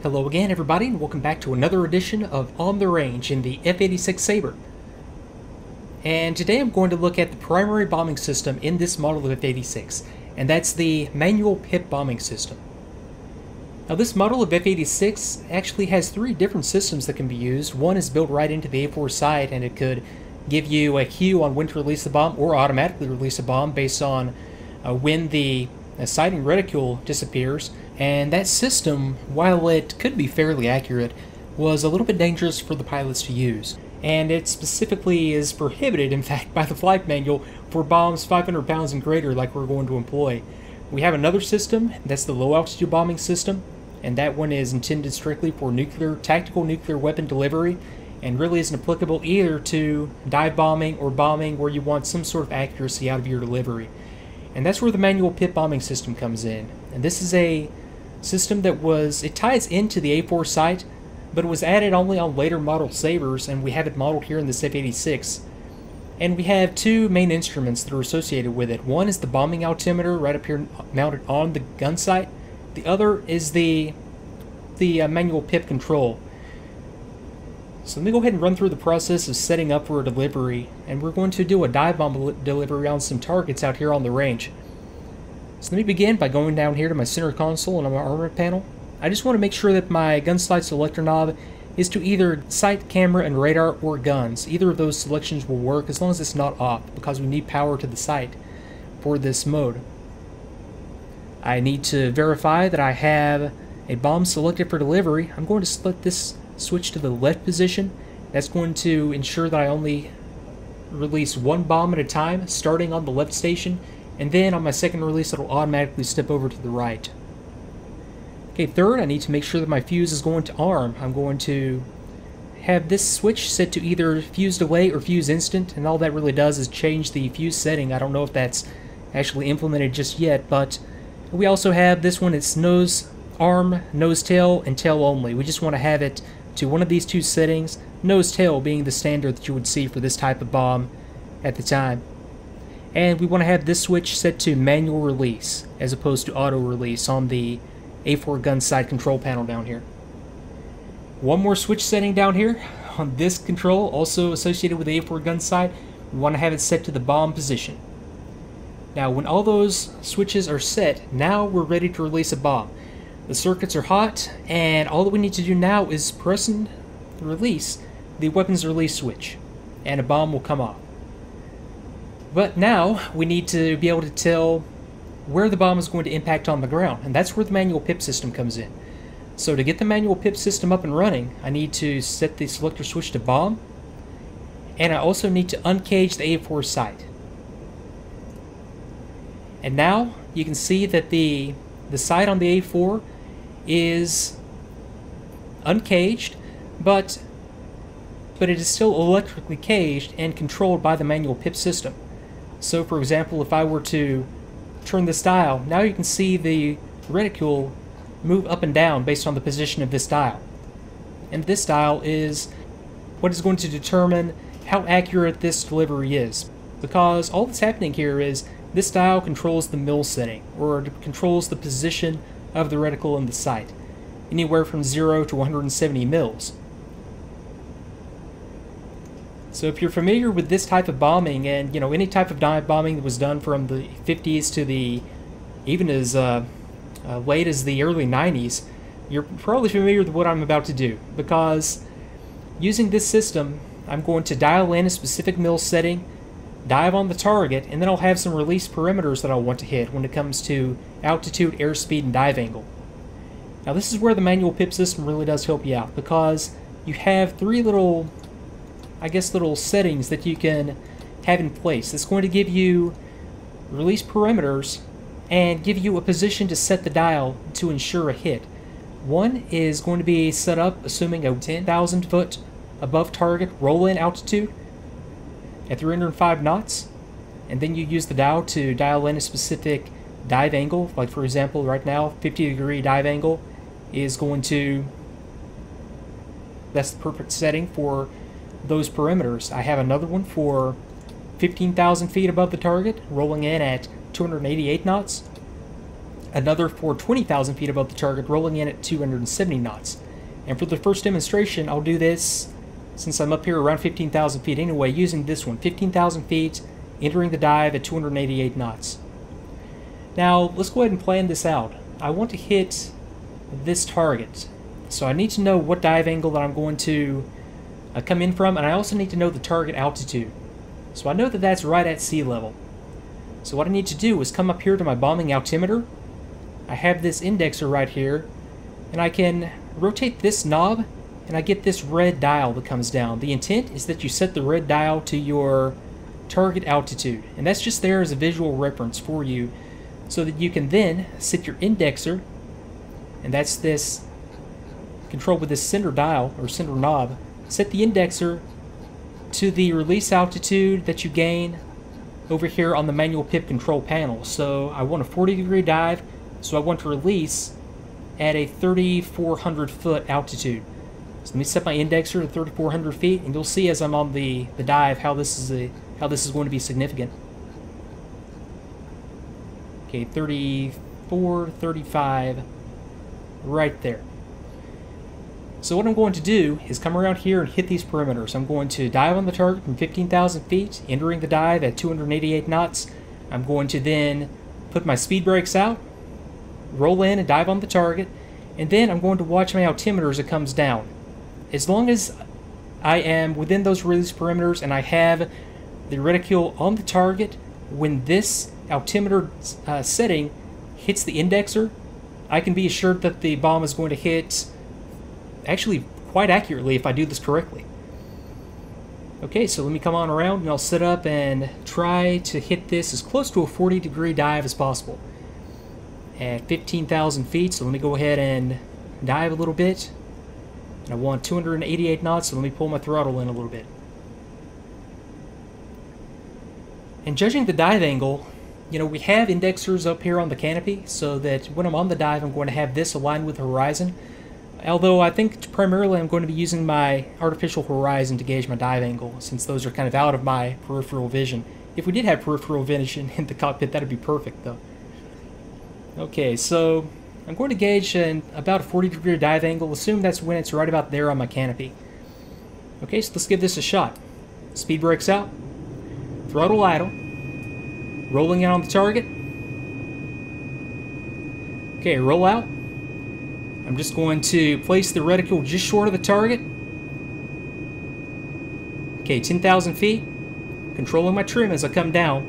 Hello again, everybody, and welcome back to another edition of On the Range in the F-86 Sabre. And today I'm going to look at the primary bombing system in this model of F-86, and that's the manual Pip bombing system. Now this model of F-86 actually has three different systems that can be used. One is built right into the A4 sight, and it could give you a cue on when to release the bomb or automatically release a bomb based on when the sighting reticule disappears. And that system, while it could be fairly accurate, was a little bit dangerous for the pilots to use. And it specifically is prohibited, in fact, by the flight manual for bombs 500 pounds and greater like we're going to employ. We have another system, that's the low altitude bombing system, and that one is intended strictly for tactical nuclear weapon delivery, and really isn't applicable either to dive bombing or bombing where you want some sort of accuracy out of your delivery. And that's where the manual Pip bombing system comes in. And this is a system that it ties into the A4 sight, but it was added only on later model Sabres, and we have it modeled here in this F-86. And we have two main instruments that are associated with it. One is the bombing altimeter right up here mounted on the gun sight. The other is the manual Pip control. So let me go ahead and run through the process of setting up for a delivery, and we're going to do a dive bomb delivery on some targets out here on the range. So let me begin by going down here to my center console and on my armament panel. I just want to make sure that my gun sight selector knob is to either sight, camera, and radar, or guns. Either of those selections will work as long as it's not off, because we need power to the sight for this mode. I need to verify that I have a bomb selected for delivery. I'm going to split this switch to the left position. That's going to ensure that I only release one bomb at a time, starting on the left station, and then on my second release it'll automatically step over to the right. Okay, third, I need to make sure that my fuse is going to arm. I'm going to have this switch set to either fuse delay or fuse instant, and all that really does is change the fuse setting. I don't know if that's actually implemented just yet, but we also have this one. It's nose, arm, nose, tail, and tail only. We just want to have it to one of these two settings, nose, tail being the standard that you would see for this type of bomb at the time. And we want to have this switch set to manual release as opposed to auto release on the A4 gun sight control panel down here. One more switch setting down here on this control, also associated with the A4 gun sight. We want to have it set to the bomb position. Now when all those switches are set, now we're ready to release a bomb. The circuits are hot, and all that we need to do now is press and release the weapons release switch, and a bomb will come off. But now we need to be able to tell where the bomb is going to impact on the ground, and that's where the manual Pip system comes in. So to get the manual Pip system up and running, I need to set the selector switch to bomb, and I also need to uncage the A4 sight. And now you can see that the sight on the A4 is uncaged, but it is still electrically caged and controlled by the manual Pip system. So for example, if I were to turn this dial, now you can see the reticule move up and down based on the position of this dial. And this dial is what is going to determine how accurate this delivery is, because all that's happening here is this dial controls the mil setting, or controls the position of the reticle in the sight, anywhere from 0 to 170 mils. So if you're familiar with this type of bombing, and any type of dive bombing that was done from the 50s to even as late as the early 90s, you're probably familiar with what I'm about to do, because using this system, I'm going to dial in a specific mil setting, dive on the target, and then I'll have some release perimeters that I'll want to hit when it comes to altitude, airspeed, and dive angle. Now this is where the manual Pip system really does help you out, because you have three little settings that you can have in place. It's going to give you release perimeters and give you a position to set the dial to ensure a hit. One is going to be set up assuming a 10,000 foot above target roll-in altitude at 305 knots, and then you use the dial to dial in a specific dive angle. Like for example, right now 50-degree dive angle is that's the perfect setting for those perimeters. I have another one for 15,000 feet above the target, rolling in at 288 knots. another for 20,000 feet above the target, rolling in at 270 knots. And for the first demonstration, I'll do this, since I'm up here around 15,000 feet anyway, using this one, 15,000 feet, entering the dive at 288 knots. Now, let's go ahead and plan this out. I want to hit this target, so I need to know what dive angle that I'm going to come in from, and I also need to know the target altitude. So I know that that's right at sea level. So what I need to do is come up here to my bombing altimeter. I have this indexer right here, and I can rotate this knob, and I get this red dial that comes down. The intent is that you set the red dial to your target altitude, and that's just there as a visual reference for you, so that you can then set your indexer, and that's this controlled with this center dial, or center knob. Set the indexer to the release altitude that you gain over here on the manual pip control panel. So I want a 40-degree dive, so I want to release at a 3,400 foot altitude. So let me set my indexer to 3,400 feet, and you'll see as I'm on the dive how this is going to be significant. Okay, 34, 35, right there. So what I'm going to do is come around here and hit these perimeters. I'm going to dive on the target from 15,000 feet, entering the dive at 288 knots. I'm going to then put my speed brakes out, roll in and dive on the target, and then I'm going to watch my altimeter as it comes down. As long as I am within those release perimeters and I have the reticule on the target, when this altimeter setting hits the indexer, I can be assured that the bomb is going to hit actually quite accurately if I do this correctly. Okay, so let me come on around and I'll set up and try to hit this as close to a 40-degree dive as possible at 15,000 feet. So let me go ahead and dive a little bit. And I want 288 knots, so let me pull my throttle in a little bit. And judging the dive angle, you know, we have indexers up here on the canopy, so that when I'm on the dive, I'm going to have this aligned with the horizon. Although I think primarily I'm going to be using my artificial horizon to gauge my dive angle, since those are kind of out of my peripheral vision. If we did have peripheral vision in the cockpit, that'd be perfect, though. Okay, so I'm going to gauge about a 40-degree dive angle. Assume that's when it's right about there on my canopy. Okay, so let's give this a shot. Speed brakes out, throttle idle, rolling in on the target. Okay, roll out. I'm just going to place the reticule just short of the target. Okay, 10,000 feet. Controlling my trim as I come down.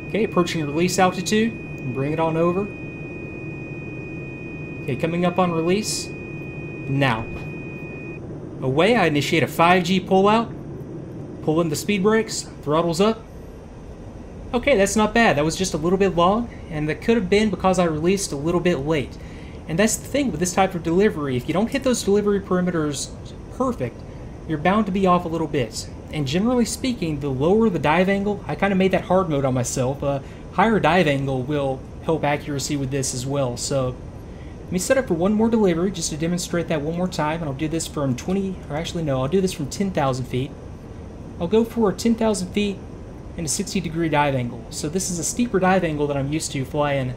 Okay, approaching release altitude. Bring it on over. Okay, coming up on release. Now. Away, I initiate a 5G pullout. Pull in the speed brakes. Throttles up. Okay, that's not bad. That was just a little bit long, and that could have been because I released a little bit late. And that's the thing with this type of delivery. If you don't hit those delivery perimeters perfect, you're bound to be off a little bit. And generally speaking, the lower the dive angle, I kind of made that hard mode on myself, higher dive angle will help accuracy with this as well. So let me set up for one more delivery just to demonstrate that one more time, and I'll do this from 20, or actually no, I'll do this from 10,000 feet. I'll go for 10,000 feet and a 60-degree dive angle. So this is a steeper dive angle than I'm used to flying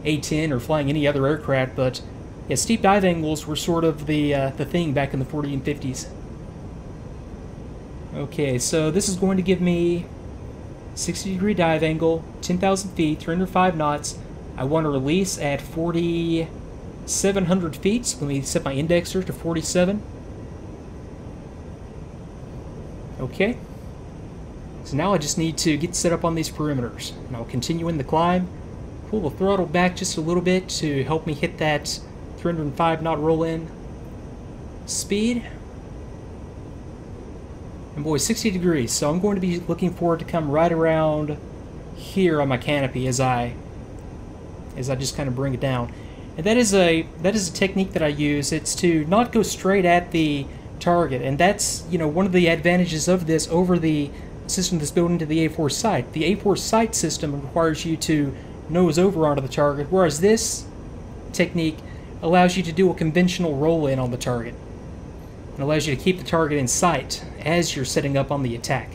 A-10 or flying any other aircraft, but yeah, steep dive angles were sort of the thing back in the 40s and 50s. Okay, so this is going to give me 60-degree dive angle, 10,000 feet, 305 knots. I want to release at 4,700 feet, so let me set my indexer to 47. Okay, so now I just need to get set up on these perimeters, and I'll continue in the climb. Pull the throttle back just a little bit to help me hit that 305 knot roll-in speed. And boy, 60 degrees, so I'm going to be looking for it to come right around here on my canopy as I just kind of bring it down. And that is a technique that I use. It's to not go straight at the target, and that's, you know, one of the advantages of this over the system that's built into the A4 sight. The A4 sight system requires you to nose over onto the target, whereas this technique allows you to do a conventional roll-in on the target. It allows you to keep the target in sight as you're setting up on the attack.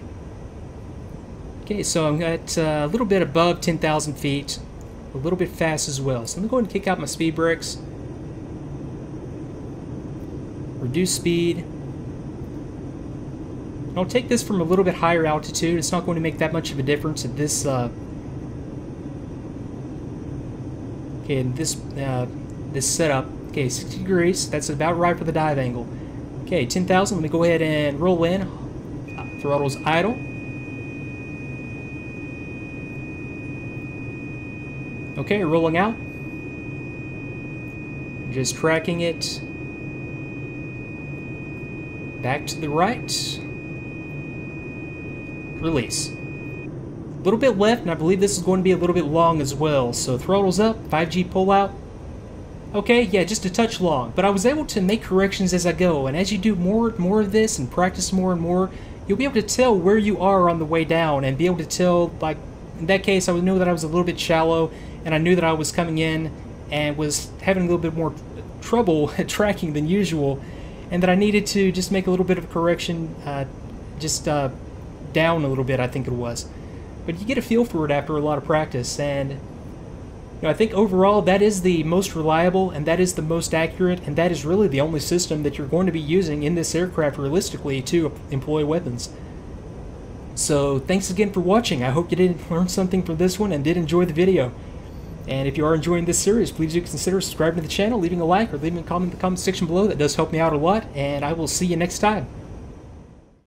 Okay, so I'm at a little bit above 10,000 feet. a little bit fast as well. So let me go ahead and kick out my speed brakes. Reduce speed. I'll take this from a little bit higher altitude. It's not going to make that much of a difference at this this setup. Okay, 60 degrees. That's about right for the dive angle. Okay, 10,000. Let me go ahead and roll in. Throttle's idle. Okay, rolling out. Just tracking it back to the right. Release. A little bit left, and I believe this is going to be a little bit long as well. So throttle's up, 5G pullout. Okay, yeah, just a touch long, but I was able to make corrections as I go, and as you do more of this and practice more and more, you'll be able to tell where you are on the way down and be able to tell, like, in that case, I would know that I was a little bit shallow, and I knew that I was coming in and was having a little bit more trouble tracking than usual, and that I needed to just make a little bit of a correction, down a little bit, I think it was. But you get a feel for it after a lot of practice, and I think overall that is the most reliable, and that is the most accurate, and that is really the only system that you're going to be using in this aircraft realistically to employ weapons. So thanks again for watching. I hope you did learn something from this one and did enjoy the video. And if you are enjoying this series, please do consider subscribing to the channel, leaving a like, or leaving a comment in the comment section below. That does help me out a lot, and I will see you next time.